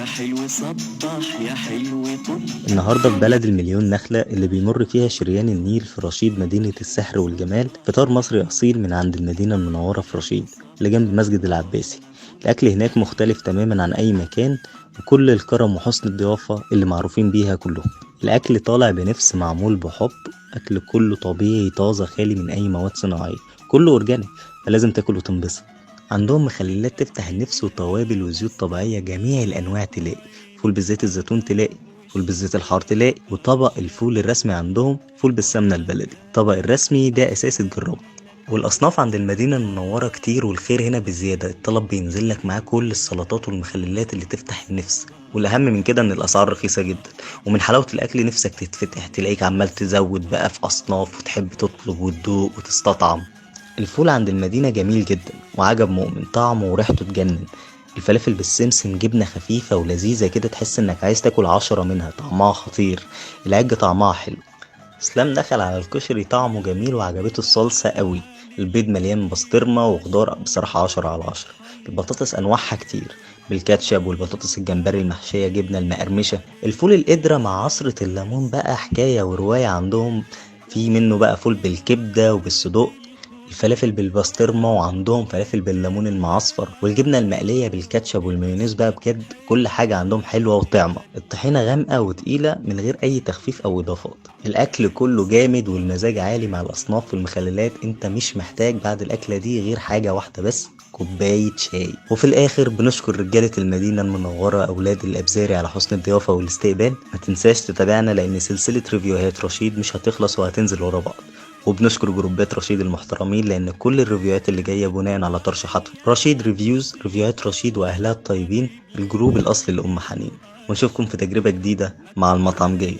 حلو صبح يا حلو طل. النهاردة في بلد المليون نخلة اللي بيمر فيها شريان النيل في رشيد مدينة السحر والجمال، فطار مصري أصيل من عند المدينة المنورة في رشيد اللي جنب مسجد العباسي. الأكل هناك مختلف تماما عن أي مكان، وكل الكرم وحسن الضيافة اللي معروفين بيها كلهم. الأكل طالع بنفس معمول بحب، أكل كله طبيعي طازة خالي من أي مواد صناعية، كله أورجانيك، فلازم تاكل وتنبسط. عندهم مخللات تفتح النفس وتوابل وزيوت طبيعية جميع الأنواع تلاقي، فول بالزيت الزيتون تلاقي، فول بالزيت الحار تلاقي، وطبق الفول الرسمي عندهم فول بالسمنة البلدي. الطبق الرسمي ده أساسي تجربه. والأصناف عند المدينة المنورة كتير، والخير هنا بزيادة، الطلب بينزل لك معاه كل السلطات والمخللات اللي تفتح النفس. والأهم من كده إن الأسعار رخيصة جدا، ومن حلاوة الأكل نفسك تتفتح، تلاقيك عمال تزود بقى في أصناف وتحب تطلب وتدوق وتستطعم. الفول عند المدينة جميل جدا وعجب مؤمن، طعمه وريحته تجنن. الفلافل بالسمسم جبنة خفيفة ولذيذة كده، تحس انك عايز تاكل 10 منها، طعمها خطير. العجة طعمها حلو. اسلام دخل على الكشري، طعمه جميل وعجبته الصلصة قوي. البيض مليان بسطرمة وخضار، بصراحة 10/10. البطاطس انواعها كتير، بالكاتشب والبطاطس الجمبري المحشية جبنة المقرمشة. الفول القدرة مع عصرة الليمون بقى حكاية ورواية عندهم. في منه بقى فول بالكبدة وبالصدوق، الفلافل بالبسطرمة، وعندهم فلافل بالليمون المعصفر، والجبنة المقلية بالكاتشب والمايونيز. بقى بجد كل حاجة عندهم حلوة وطعمة. الطحينة غامقة وتقيلة من غير أي تخفيف أو إضافات. الأكل كله جامد والمزاج عالي مع الأصناف والمخللات. أنت مش محتاج بعد الأكلة دي غير حاجة واحدة بس، كوباية شاي. وفي الآخر بنشكر رجالة المدينة المنورة أولاد الأبزاري على حسن الضيافة والاستقبال. ما تنساش تتابعنا لأن سلسلة ريفيوهات رشيد مش هتخلص وهتنزل ورا بعض. وبنشكر جروبات رشيد المحترمين لان كل الريفيوهات اللي جايه بناء على ترشيحاتهم. رشيد ريفيوز، ريفيوهات رشيد واهلها الطيبين، الجروب الاصلي لام حنين. ونشوفكم في تجربه جديده مع المطعم جاي.